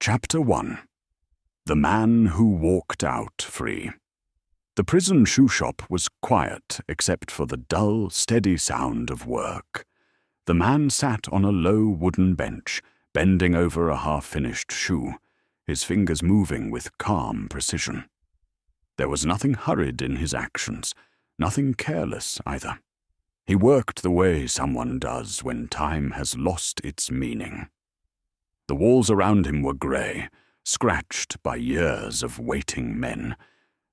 Chapter 1. The Man Who Walked Out Free. The prison shoe shop was quiet except for the dull, steady sound of work. The man sat on a low wooden bench, bending over a half-finished shoe, his fingers moving with calm precision. There was nothing hurried in his actions, nothing careless either. He worked the way someone does when time has lost its meaning. The walls around him were grey, scratched by years of waiting men,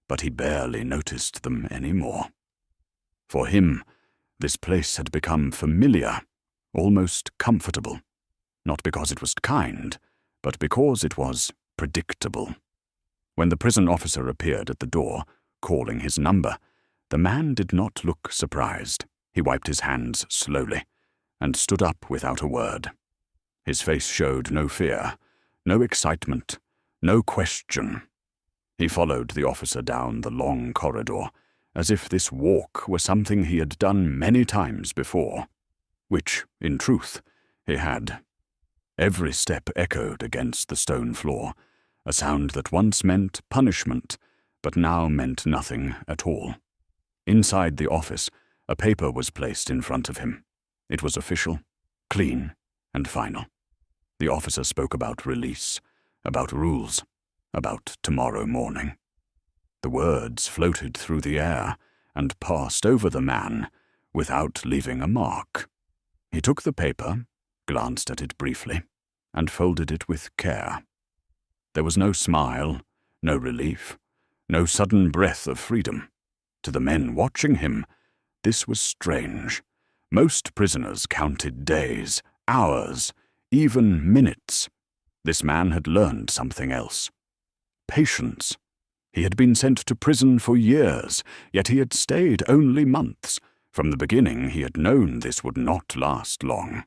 but he barely noticed them anymore. For him, this place had become familiar, almost comfortable, not because it was kind, but because it was predictable. When the prison officer appeared at the door, calling his number, the man did not look surprised. He wiped his hands slowly and stood up without a word. His face showed no fear, no excitement, no question. He followed the officer down the long corridor, as if this walk were something he had done many times before, which, in truth, he had. Every step echoed against the stone floor, a sound that once meant punishment, but now meant nothing at all. Inside the office, a paper was placed in front of him. It was official, clean, and final. The officer spoke about release, about rules, about tomorrow morning. The words floated through the air and passed over the man without leaving a mark. He took the paper, glanced at it briefly, and folded it with care. There was no smile, no relief, no sudden breath of freedom. To the men watching him, this was strange. Most prisoners counted days, hours, even minutes. This man had learned something else. Patience. He had been sent to prison for years, yet he had stayed only months. From the beginning he had known this would not last long.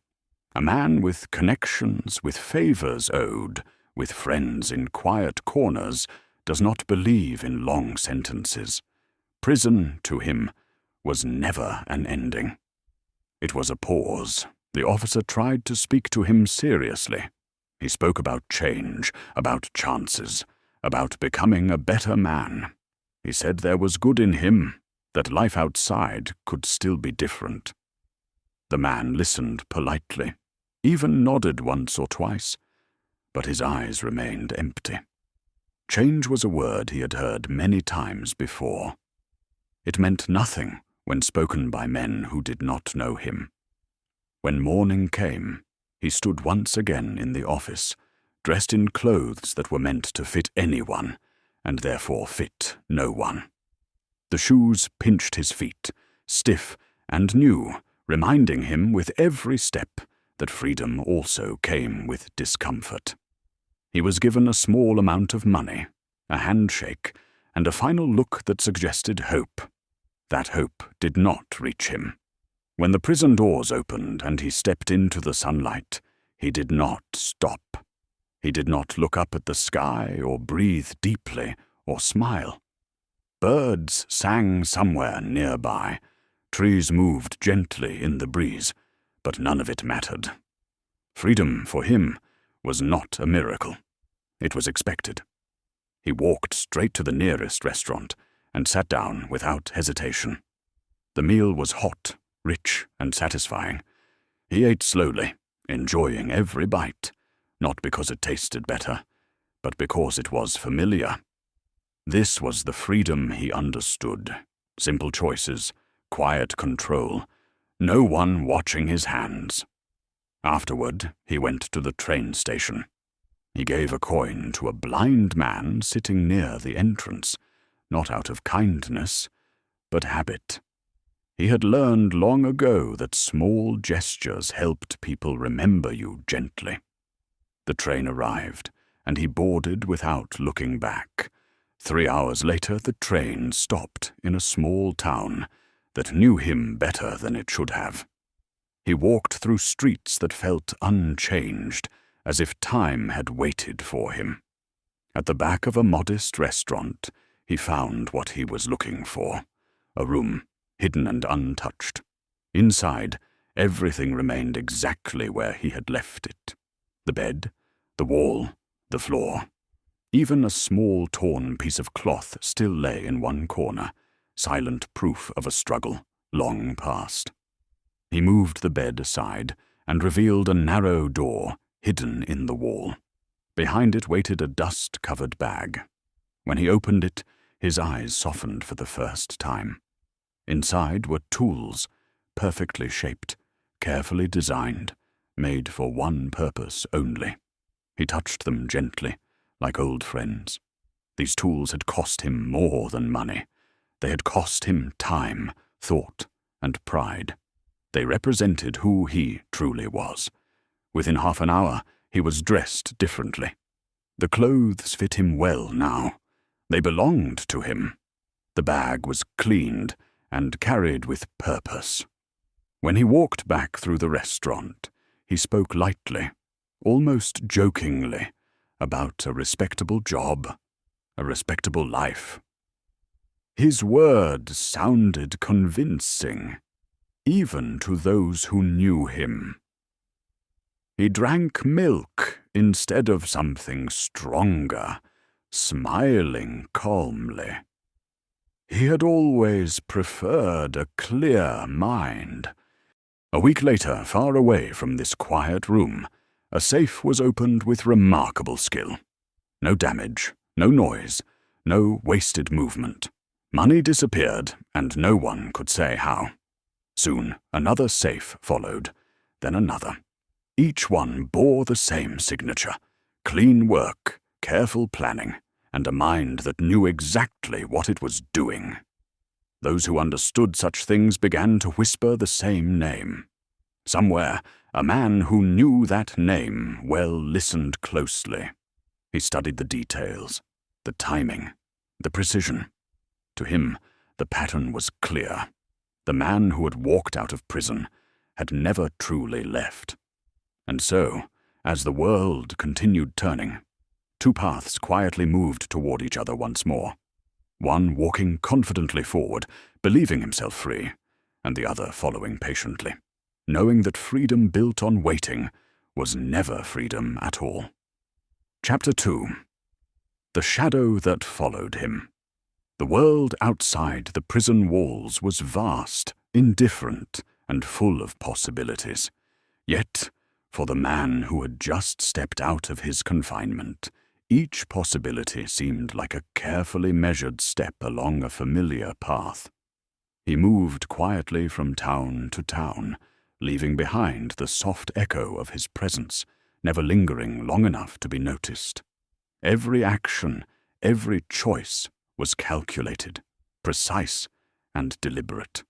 A man with connections, with favors owed, with friends in quiet corners, does not believe in long sentences. Prison, to him, was never an ending. It was a pause. The officer tried to speak to him seriously. He spoke about change, about chances, about becoming a better man. He said there was good in him, that life outside could still be different. The man listened politely, even nodded once or twice, but his eyes remained empty. Change was a word he had heard many times before. It meant nothing when spoken by men who did not know him. When morning came, he stood once again in the office, dressed in clothes that were meant to fit anyone, and therefore fit no one. The shoes pinched his feet, stiff and new, reminding him with every step that freedom also came with discomfort. He was given a small amount of money, a handshake, and a final look that suggested hope. That hope did not reach him. When the prison doors opened and he stepped into the sunlight, he did not stop. He did not look up at the sky or breathe deeply or smile. Birds sang somewhere nearby. Trees moved gently in the breeze, but none of it mattered. Freedom for him was not a miracle. It was expected. He walked straight to the nearest restaurant and sat down without hesitation. The meal was hot, rich, and satisfying. He ate slowly, enjoying every bite, not because it tasted better, but because it was familiar. This was the freedom he understood. Simple choices, quiet control, no one watching his hands. Afterward, he went to the train station. He gave a coin to a blind man sitting near the entrance, not out of kindness, but habit. He had learned long ago that small gestures helped people remember you gently. The train arrived, and he boarded without looking back. 3 hours later, the train stopped in a small town that knew him better than it should have. He walked through streets that felt unchanged, as if time had waited for him. At the back of a modest restaurant, he found what he was looking for, a room hidden and untouched. Inside, everything remained exactly where he had left it. The bed, the wall, The floor. Even a small torn piece of cloth still lay in one corner, silent proof of a struggle long past. He moved the bed aside and revealed a narrow door hidden in the wall. Behind it waited a dust-covered bag. When he opened it, his eyes softened for the first time. Inside were tools, perfectly shaped, carefully designed, made for one purpose only. He touched them gently, like old friends. These tools had cost him more than money. They had cost him time, thought, and pride. They represented who he truly was. Within half an hour, he was dressed differently. The clothes fit him well now. They belonged to him. The bag was cleaned and carried with purpose. When he walked back through the restaurant, he spoke lightly, almost jokingly, about a respectable job, a respectable life. His words sounded convincing, even to those who knew him. He drank milk instead of something stronger, smiling calmly. He had always preferred a clear mind. A week later, far away from this quiet room, a safe was opened with remarkable skill. No damage, no noise, no wasted movement. Money disappeared, and no one could say how. Soon, another safe followed, then another. Each one bore the same signature: clean work, careful planning, and a mind that knew exactly what it was doing. Those who understood such things began to whisper the same name. Somewhere, a man who knew that name well listened closely. He studied the details, the timing, the precision. To him, the pattern was clear. The man who had walked out of prison had never truly left. And so, as the world continued turning, two paths quietly moved toward each other once more. One walking confidently forward, believing himself free, and the other following patiently, knowing that freedom built on waiting was never freedom at all. Chapter 2. The Shadow That Followed Him. The world outside the prison walls was vast, indifferent, and full of possibilities. Yet, for the man who had just stepped out of his confinement, each possibility seemed like a carefully measured step along a familiar path. He moved quietly from town to town, leaving behind the soft echo of his presence, never lingering long enough to be noticed. Every action, every choice was calculated, precise, and deliberate.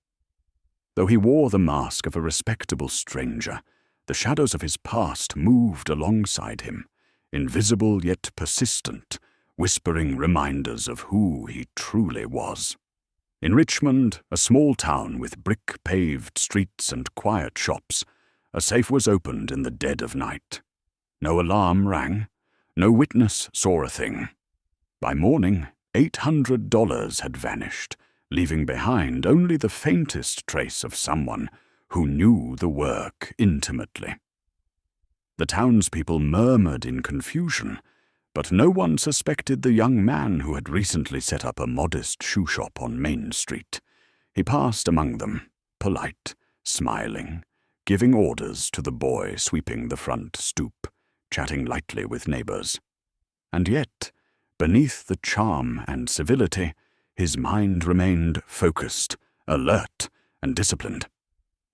Though he wore the mask of a respectable stranger, the shadows of his past moved alongside him, invisible yet persistent, whispering reminders of who he truly was. In Richmond, a small town with brick-paved streets and quiet shops, a safe was opened in the dead of night. No alarm rang, no witness saw a thing. By morning, $800 had vanished, leaving behind only the faintest trace of someone who knew the work intimately. The townspeople murmured in confusion, but no one suspected the young man who had recently set up a modest shoe shop on Main Street. He passed among them, polite, smiling, giving orders to the boy sweeping the front stoop, chatting lightly with neighbors. And yet, beneath the charm and civility, his mind remained focused, alert, and disciplined.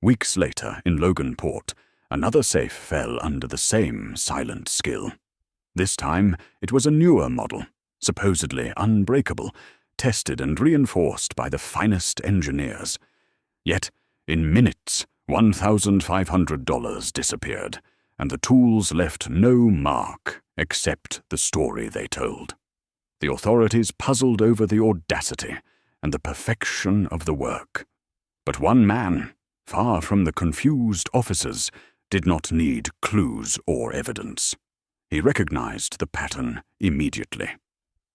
Weeks later, in Loganport, another safe fell under the same silent skill. This time, it was a newer model, supposedly unbreakable, tested and reinforced by the finest engineers. Yet, in minutes, $1,500 disappeared, and the tools left no mark except the story they told. The authorities puzzled over the audacity and the perfection of the work. But one man, far from the confused officers, did not need clues or evidence. He recognized the pattern immediately.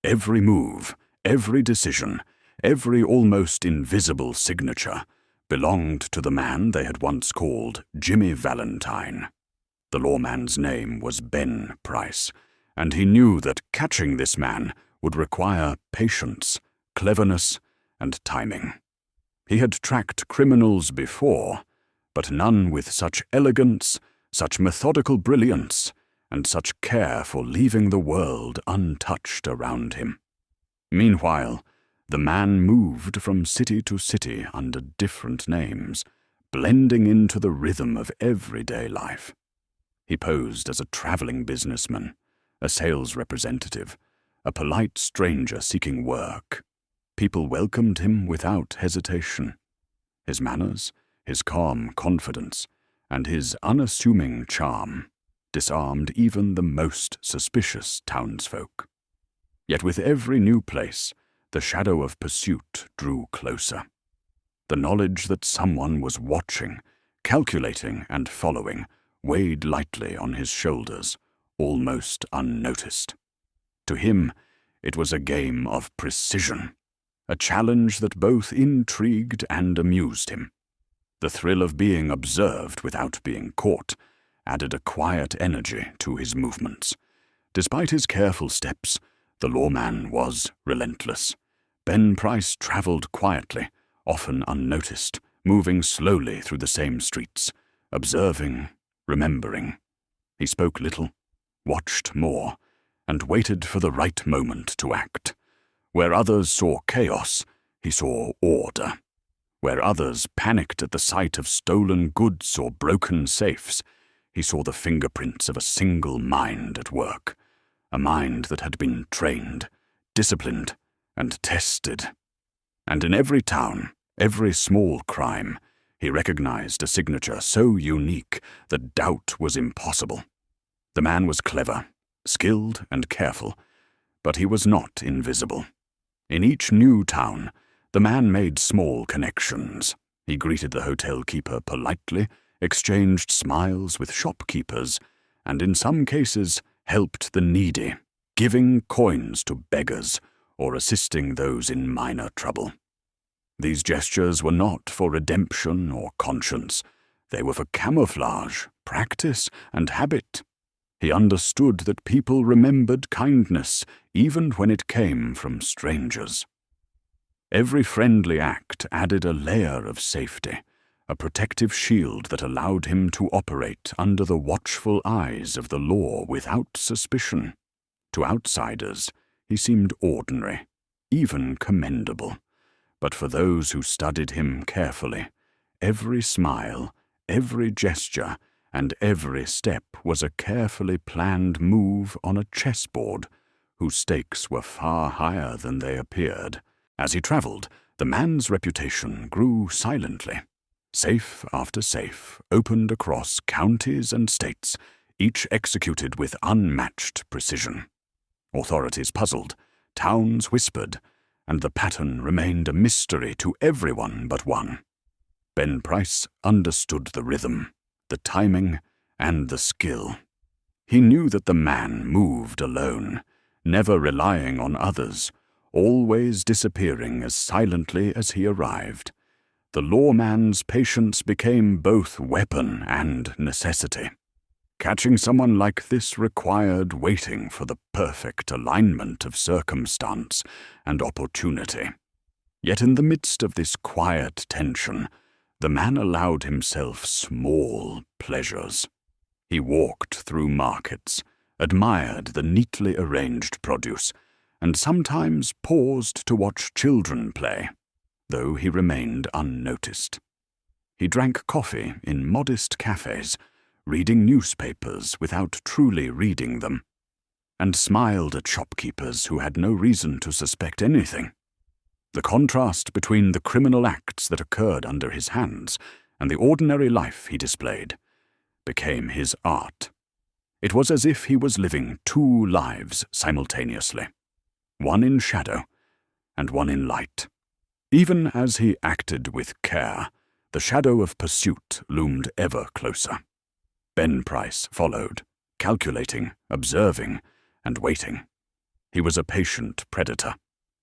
Every move, every decision, every almost invisible signature belonged to the man they had once called Jimmy Valentine. The lawman's name was Ben Price, and he knew that catching this man would require patience, cleverness, and timing. He had tracked criminals before, but none with such elegance, such methodical brilliance, and such care for leaving the world untouched around him. Meanwhile, the man moved from city to city under different names, blending into the rhythm of everyday life. He posed as a traveling businessman, a sales representative, a polite stranger seeking work. People welcomed him without hesitation. His manners, his calm confidence, and his unassuming charm disarmed even the most suspicious townsfolk. Yet with every new place, the shadow of pursuit drew closer. The knowledge that someone was watching, calculating, and following weighed lightly on his shoulders, almost unnoticed. To him, it was a game of precision, a challenge that both intrigued and amused him. The thrill of being observed without being caught added a quiet energy to his movements. Despite his careful steps, the lawman was relentless. Ben Price traveled quietly, often unnoticed, moving slowly through the same streets, observing, remembering. He spoke little, watched more, and waited for the right moment to act. Where others saw chaos, he saw order. Where others panicked at the sight of stolen goods or broken safes, he saw the fingerprints of a single mind at work, a mind that had been trained, disciplined, and tested. And in every town, every small crime, he recognized a signature so unique that doubt was impossible. The man was clever, skilled, and careful, but he was not invisible. In each new town, the man made small connections. He greeted the hotel keeper politely, exchanged smiles with shopkeepers, and in some cases helped the needy, giving coins to beggars or assisting those in minor trouble. These gestures were not for redemption or conscience. They were for camouflage, practice, and habit. He understood that people remembered kindness even when it came from strangers. Every friendly act added a layer of safety, a protective shield that allowed him to operate under the watchful eyes of the law without suspicion. To outsiders, he seemed ordinary, even commendable. But for those who studied him carefully, every smile, every gesture, and every step was a carefully planned move on a chessboard whose stakes were far higher than they appeared. As he traveled, the man's reputation grew silently. Safe after safe opened across counties and states, each executed with unmatched precision. Authorities puzzled, towns whispered, and the pattern remained a mystery to everyone but one. Ben Price understood the rhythm, the timing, and the skill. He knew that the man moved alone, never relying on others, always disappearing as silently as he arrived. The lawman's patience became both weapon and necessity. Catching someone like this required waiting for the perfect alignment of circumstance and opportunity. Yet in the midst of this quiet tension, the man allowed himself small pleasures. He walked through markets, admired the neatly arranged produce, and sometimes paused to watch children play, though he remained unnoticed. He drank coffee in modest cafes, reading newspapers without truly reading them, and smiled at shopkeepers who had no reason to suspect anything. The contrast between the criminal acts that occurred under his hands and the ordinary life he displayed became his art. It was as if he was living two lives simultaneously, one in shadow and one in light. Even as he acted with care, the shadow of pursuit loomed ever closer. Ben Price followed, calculating, observing, and waiting. He was a patient predator,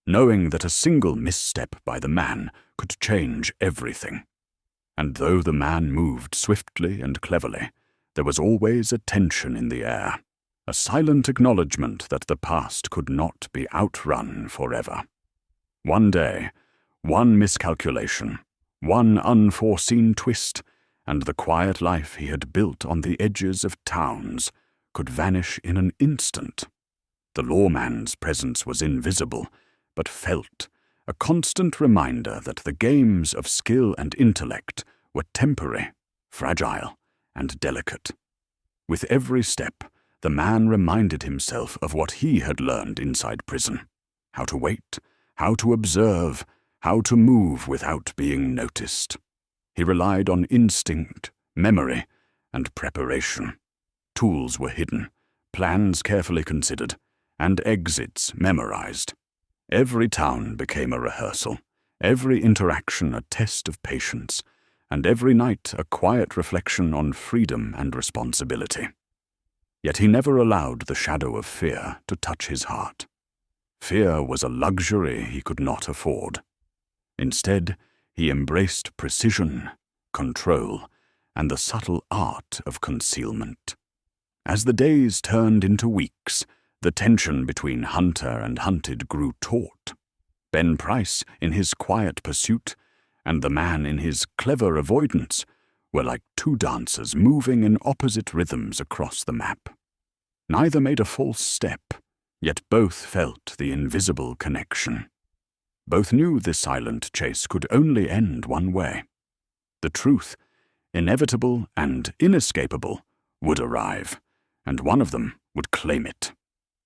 knowing that a single misstep by the man could change everything. And though the man moved swiftly and cleverly, there was always a tension in the air, a silent acknowledgement that the past could not be outrun forever. One day, one miscalculation, one unforeseen twist, and the quiet life he had built on the edges of towns could vanish in an instant. The lawman's presence was invisible, but felt, a constant reminder that the games of skill and intellect were temporary, fragile, and delicate. With every step, the man reminded himself of what he had learned inside prison: how to wait, how to observe, how to move without being noticed. He relied on instinct, memory, and preparation. Tools were hidden, plans carefully considered, and exits memorized. Every town became a rehearsal, every interaction a test of patience, and every night a quiet reflection on freedom and responsibility. Yet he never allowed the shadow of fear to touch his heart. Fear was a luxury he could not afford. Instead, he embraced precision, control, and the subtle art of concealment. As the days turned into weeks, the tension between hunter and hunted grew taut. Ben Price, in his quiet pursuit, and the man in his clever avoidance, were like two dancers moving in opposite rhythms across the map. Neither made a false step, yet both felt the invisible connection. Both knew this silent chase could only end one way. The truth, inevitable and inescapable, would arrive, and one of them would claim it.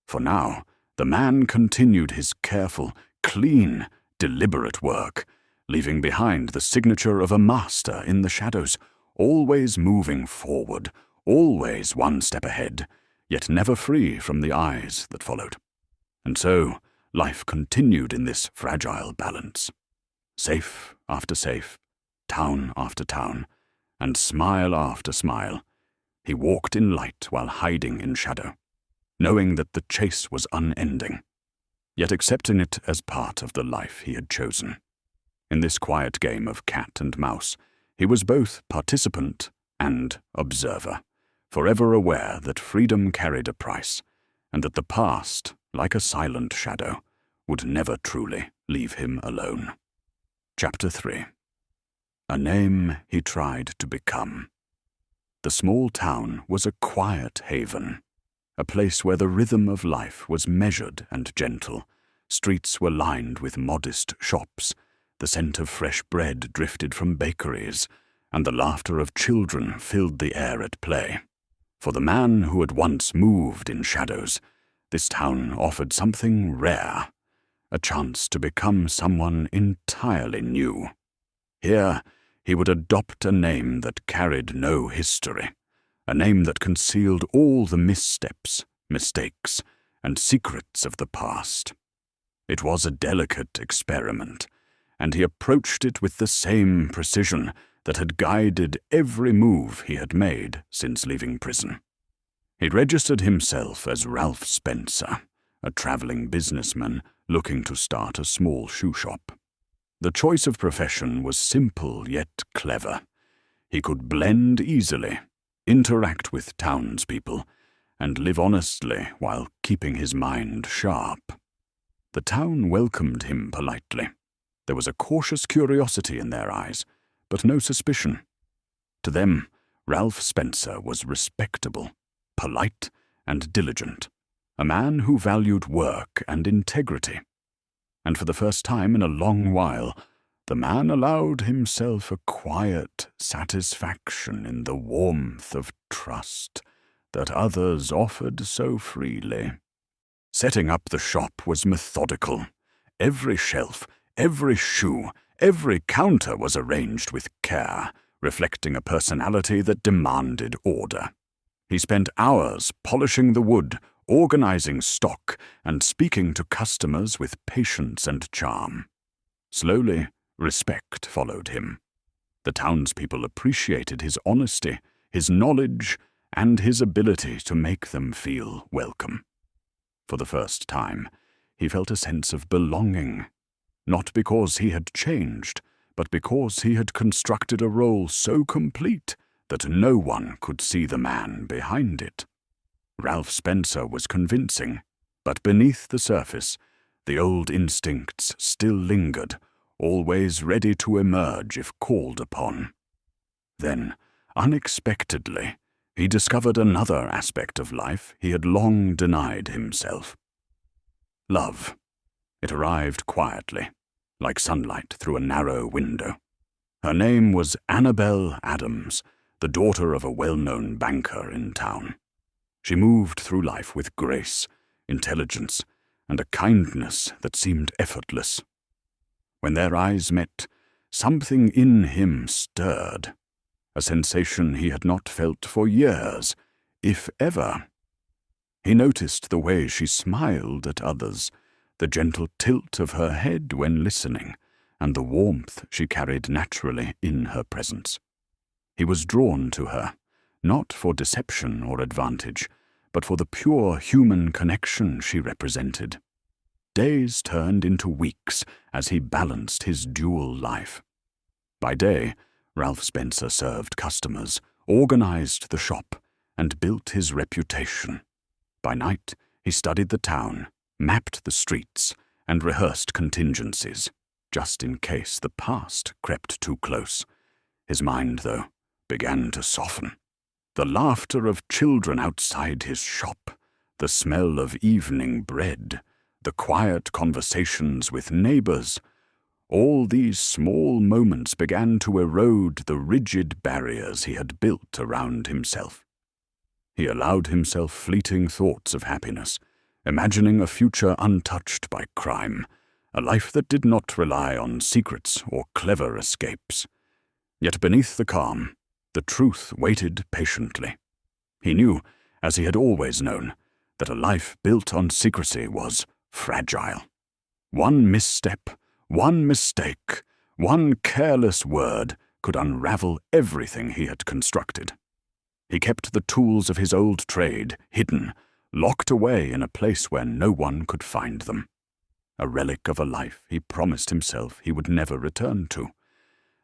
For now, the man continued his careful, clean, deliberate work, leaving behind the signature of a master in the shadows, always moving forward, always one step ahead, yet never free from the eyes that followed. And so, life continued in this fragile balance. Safe after safe, town after town, and smile after smile, he walked in light while hiding in shadow, knowing that the chase was unending, yet accepting it as part of the life he had chosen. In this quiet game of cat and mouse, he was both participant and observer, forever aware that freedom carried a price, and that the past, like a silent shadow, would never truly leave him alone. Chapter 3. A name he tried to become. The small town was a quiet haven, a place where the rhythm of life was measured and gentle. Streets were lined with modest shops, the scent of fresh bread drifted from bakeries, and the laughter of children filled the air at play. For the man who had once moved in shadows, this town offered something rare, a chance to become someone entirely new. Here, he would adopt a name that carried no history, a name that concealed all the missteps, mistakes, and secrets of the past. It was a delicate experiment, and he approached it with the same precision that had guided every move he had made since leaving prison. He registered himself as Ralph Spencer, a traveling businessman looking to start a small shoe shop. The choice of profession was simple yet clever. He could blend easily, interact with townspeople, and live honestly while keeping his mind sharp. The town welcomed him politely. There was a cautious curiosity in their eyes, but no suspicion. To them, Ralph Spencer was respectable, polite, and diligent, a man who valued work and integrity. And for the first time in a long while, the man allowed himself a quiet satisfaction in the warmth of trust that others offered so freely. Setting up the shop was methodical. Every shelf, every shoe, every counter was arranged with care, reflecting a personality that demanded order. He spent hours polishing the wood, organizing stock, and speaking to customers with patience and charm. Slowly, respect followed him. The townspeople appreciated his honesty, his knowledge, and his ability to make them feel welcome. For the first time, he felt a sense of belonging, not because he had changed, but because he had constructed a role so complete that no one could see the man behind it. Ralph Spencer was convincing, but beneath the surface, the old instincts still lingered, always ready to emerge if called upon. Then, unexpectedly, he discovered another aspect of life he had long denied himself. Love. It arrived quietly, like sunlight through a narrow window. Her name was Annabel Adams, the daughter of a well-known banker in town. She moved through life with grace, intelligence, and a kindness that seemed effortless. When their eyes met, something in him stirred, a sensation he had not felt for years, if ever. He noticed the way she smiled at others, the gentle tilt of her head when listening, and the warmth she carried naturally in her presence. He was drawn to her, not for deception or advantage, but for the pure human connection she represented. Days turned into weeks as he balanced his dual life. By day, Ralph Spencer served customers, organized the shop, and built his reputation. By night, he studied the town, mapped the streets, and rehearsed contingencies, just in case the past crept too close. His mind, though, began to soften. The laughter of children outside his shop, the smell of evening bread, the quiet conversations with neighbors, all these small moments began to erode the rigid barriers he had built around himself. He allowed himself fleeting thoughts of happiness, imagining a future untouched by crime, a life that did not rely on secrets or clever escapes. Yet beneath the calm, the truth waited patiently. He knew, as he had always known, that a life built on secrecy was fragile. One misstep, one mistake, one careless word could unravel everything he had constructed. He kept the tools of his old trade hidden, locked away in a place where no one could find them. A relic of a life he promised himself he would never return to.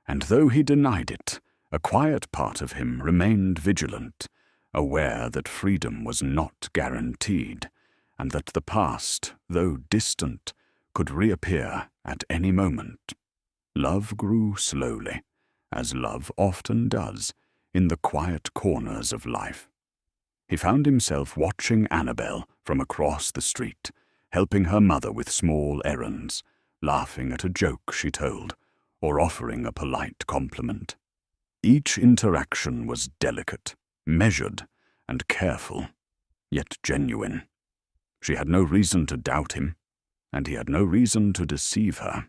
And though he denied it, a quiet part of him remained vigilant, aware that freedom was not guaranteed, and that the past, though distant, could reappear at any moment. Love grew slowly, as love often does, in the quiet corners of life. He found himself watching Annabel from across the street, helping her mother with small errands, laughing at a joke she told, or offering a polite compliment. Each interaction was delicate, measured, and careful, yet genuine. She had no reason to doubt him, and he had no reason to deceive her.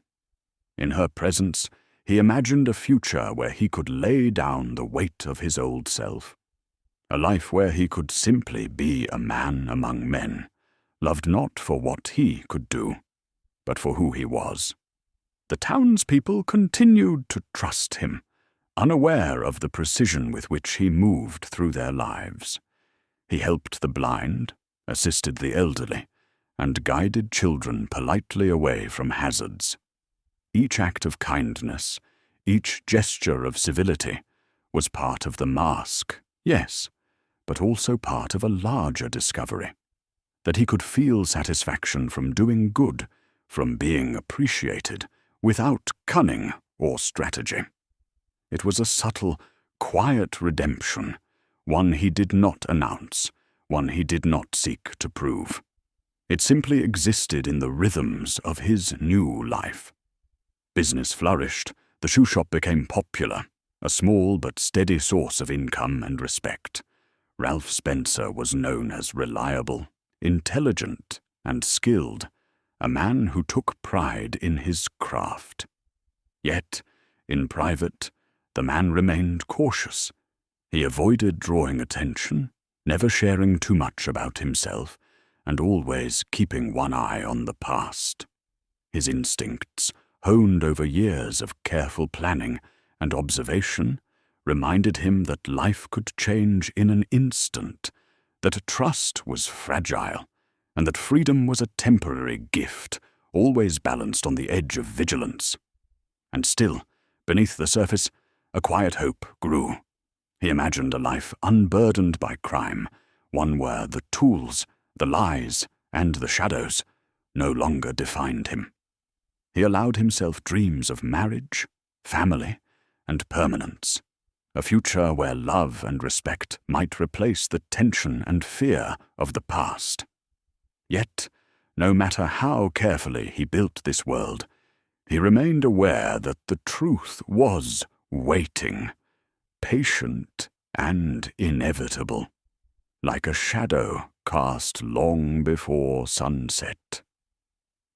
In her presence, he imagined a future where he could lay down the weight of his old self. A life where he could simply be a man among men, loved not for what he could do, but for who he was. The townspeople continued to trust him, unaware of the precision with which he moved through their lives. He helped the blind, assisted the elderly, and guided children politely away from hazards. Each act of kindness, each gesture of civility, was part of the mask, yes, but also part of a larger discovery, that he could feel satisfaction from doing good, from being appreciated, without cunning or strategy. It was a subtle, quiet redemption, one he did not announce, one he did not seek to prove. It simply existed in the rhythms of his new life. Business flourished, the shoe shop became popular, a small but steady source of income and respect. Ralph Spencer was known as reliable, intelligent, and skilled, a man who took pride in his craft. Yet, in private, the man remained cautious. He avoided drawing attention, never sharing too much about himself, and always keeping one eye on the past. His instincts, honed over years of careful planning and observation, reminded him that life could change in an instant, that trust was fragile, and that freedom was a temporary gift, always balanced on the edge of vigilance. And still, beneath the surface, a quiet hope grew. He imagined a life unburdened by crime, one where the tools, the lies, and the shadows no longer defined him. He allowed himself dreams of marriage, family, and permanence, a future where love and respect might replace the tension and fear of the past. Yet, no matter how carefully he built this world, he remained aware that the truth was waiting, patient and inevitable, like a shadow cast long before sunset.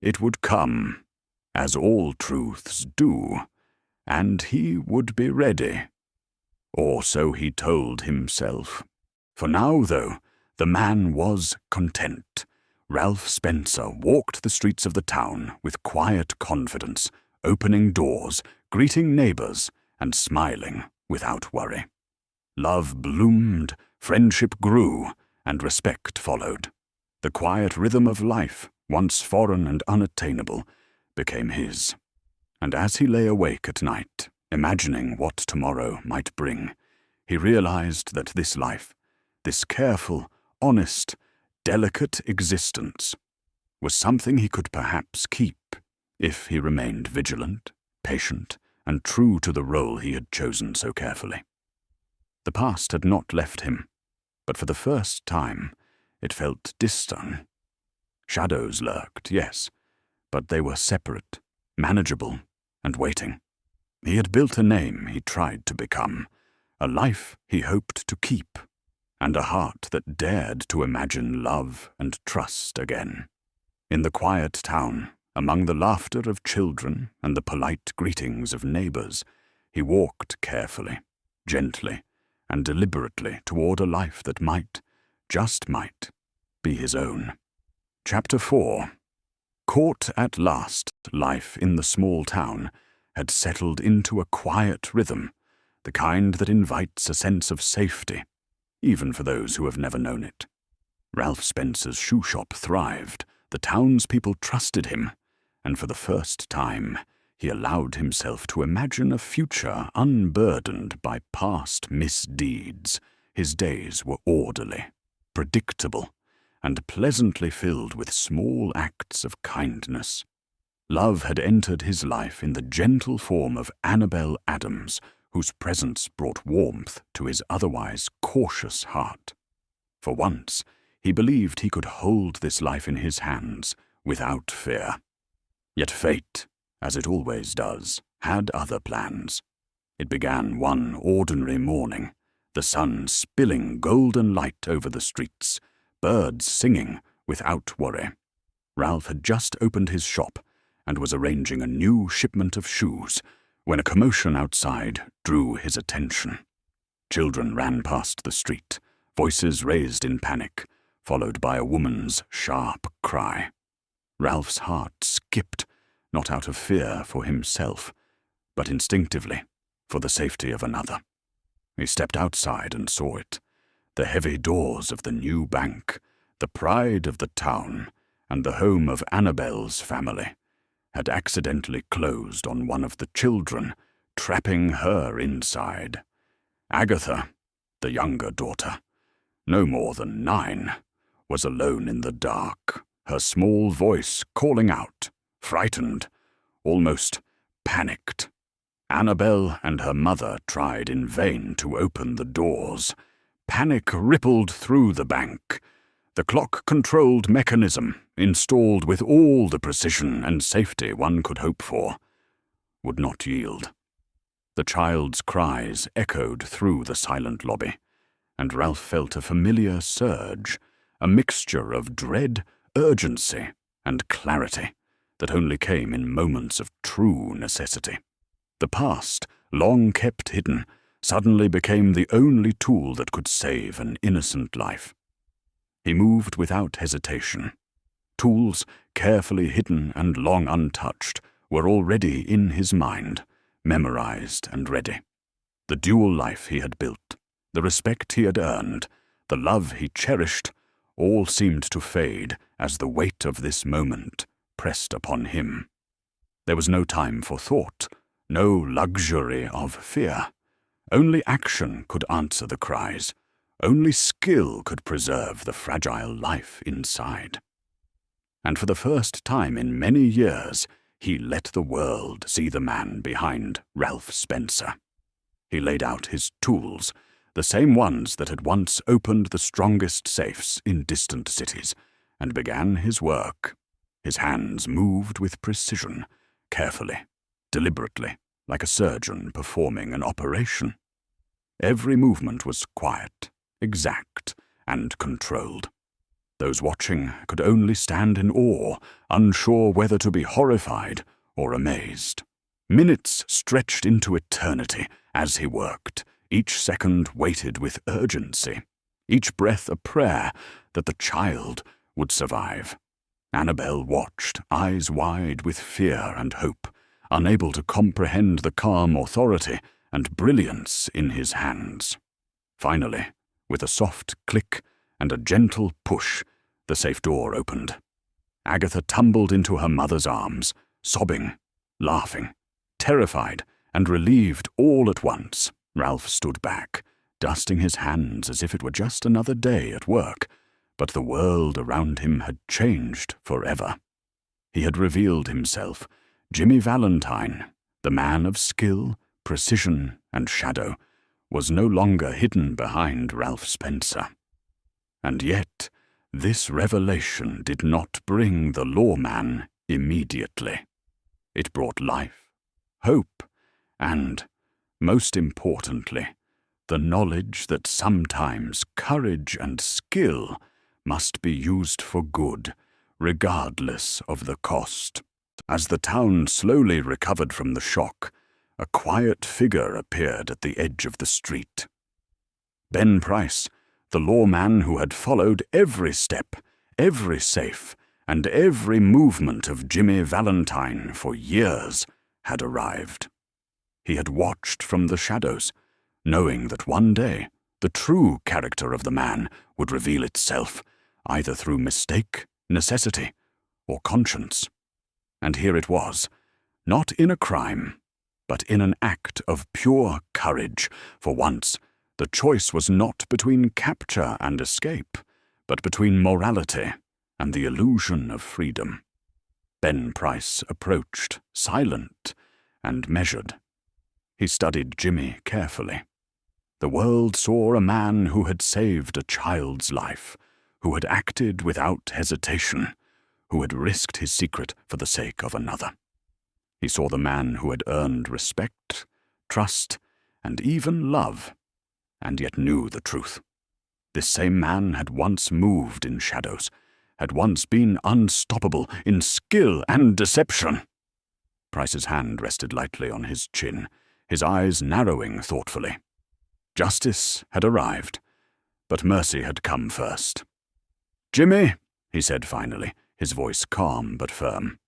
It would come, as all truths do, and he would be ready. Or so he told himself. For now, though, the man was content. Ralph Spencer walked the streets of the town with quiet confidence, opening doors, greeting neighbors, and smiling without worry. Love bloomed, friendship grew, and respect followed. The quiet rhythm of life, once foreign and unattainable, became his. And as he lay awake at night, imagining what tomorrow might bring, he realized that this life, this careful, honest, delicate existence, was something he could perhaps keep if he remained vigilant, patient, and true to the role he had chosen so carefully. The past had not left him, but for the first time it felt distant. Shadows lurked, yes, but they were separate, manageable, and waiting. He had built a name he tried to become, a life he hoped to keep, and a heart that dared to imagine love and trust again. In the quiet town, among the laughter of children and the polite greetings of neighbors, he walked carefully, gently, and deliberately toward a life that might, just might, be his own. Chapter 4. Caught at last, life in the small town had settled into a quiet rhythm, the kind that invites a sense of safety, even for those who have never known it. Ralph Spencer's shoe shop thrived, the townspeople trusted him, and for the first time he allowed himself to imagine a future unburdened by past misdeeds. His days were orderly, predictable, and pleasantly filled with small acts of kindness. Love had entered his life in the gentle form of Annabel Adams, whose presence brought warmth to his otherwise cautious heart. For once, he believed he could hold this life in his hands without fear. Yet fate, as it always does, had other plans. It began one ordinary morning, the sun spilling golden light over the streets, birds singing without worry. Ralph had just opened his shop and was arranging a new shipment of shoes when a commotion outside drew his attention. Children ran past the street, voices raised in panic, followed by a woman's sharp cry. Ralph's heart skipped, not out of fear for himself, but instinctively for the safety of another. He stepped outside and saw it. The heavy doors of the new bank, the pride of the town, and the home of Annabel's family, had accidentally closed on one of the children, trapping her inside. Agatha, the younger daughter, no more than 9, was alone in the dark, her small voice calling out, frightened, almost panicked. Annabel and her mother tried in vain to open the doors. Panic rippled through the bank. The clock-controlled mechanism, installed with all the precision and safety one could hope for, would not yield. The child's cries echoed through the silent lobby, and Ralph felt a familiar surge, a mixture of dread, urgency, and clarity that only came in moments of true necessity. The past, long kept hidden, suddenly became the only tool that could save an innocent life. He moved without hesitation. Tools, carefully hidden and long untouched, were already in his mind, memorized and ready. The dual life he had built, the respect he had earned, the love he cherished, all seemed to fade as the weight of this moment pressed upon him. There was no time for thought, no luxury of fear. Only action could answer the cries, Only skill could preserve the fragile life inside. And for the first time in many years, he let the world see the man behind Ralph Spencer. He laid out his tools, the same ones that had once opened the strongest safes in distant cities, and began his work. His hands moved with precision, carefully, deliberately, like a surgeon performing an operation. Every movement was quiet, exact, and controlled. Those watching could only stand in awe, unsure whether to be horrified or amazed. Minutes stretched into eternity as he worked, each second weighted with urgency, each breath a prayer that the child would survive. Annabel watched, eyes wide with fear and hope, unable to comprehend the calm authority and brilliance in his hands. Finally, with a soft click and a gentle push, the safe door opened. Agatha tumbled into her mother's arms, sobbing, laughing, terrified and relieved all at once. Ralph stood back, dusting his hands as if it were just another day at work, but the world around him had changed forever. He had revealed himself, Jimmy Valentine, the man of skill, precision, and shadow, was no longer hidden behind Ralph Spencer. And yet, this revelation did not bring the lawman immediately. It brought life, hope, and, most importantly, the knowledge that sometimes courage and skill must be used for good, regardless of the cost. As the town slowly recovered from the shock, a quiet figure appeared at the edge of the street. Ben Price, the lawman who had followed every step, every safe, and every movement of Jimmy Valentine for years, had arrived. He had watched from the shadows, knowing that one day the true character of the man would reveal itself, either through mistake, necessity, or conscience. And here it was, not in a crime, but in an act of pure courage. For once, the choice was not between capture and escape, but between morality and the illusion of freedom. Ben Price approached, silent and measured. He studied Jimmy carefully. The world saw a man who had saved a child's life, who had acted without hesitation, who had risked his secret for the sake of another. He saw the man who had earned respect, trust, and even love, and yet knew the truth. This same man had once moved in shadows, had once been unstoppable in skill and deception. Price's hand rested lightly on his chin, his eyes narrowing thoughtfully. Justice had arrived, but mercy had come first. "Jimmy," he said finally, his voice calm but firm,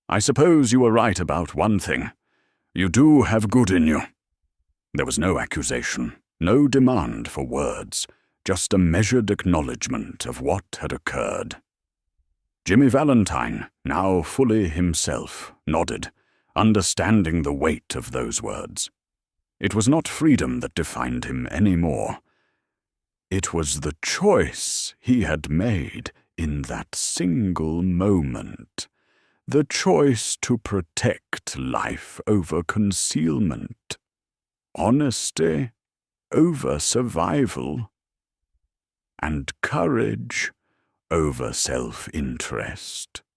"I suppose you were right about one thing. You do have good in you." There was no accusation, no demand for words, just a measured acknowledgement of what had occurred. Jimmy Valentine, now fully himself, nodded, understanding the weight of those words. It was not freedom that defined him any more. It was the choice he had made in that single moment, the choice to protect life over concealment, honesty over survival, and courage over self-interest.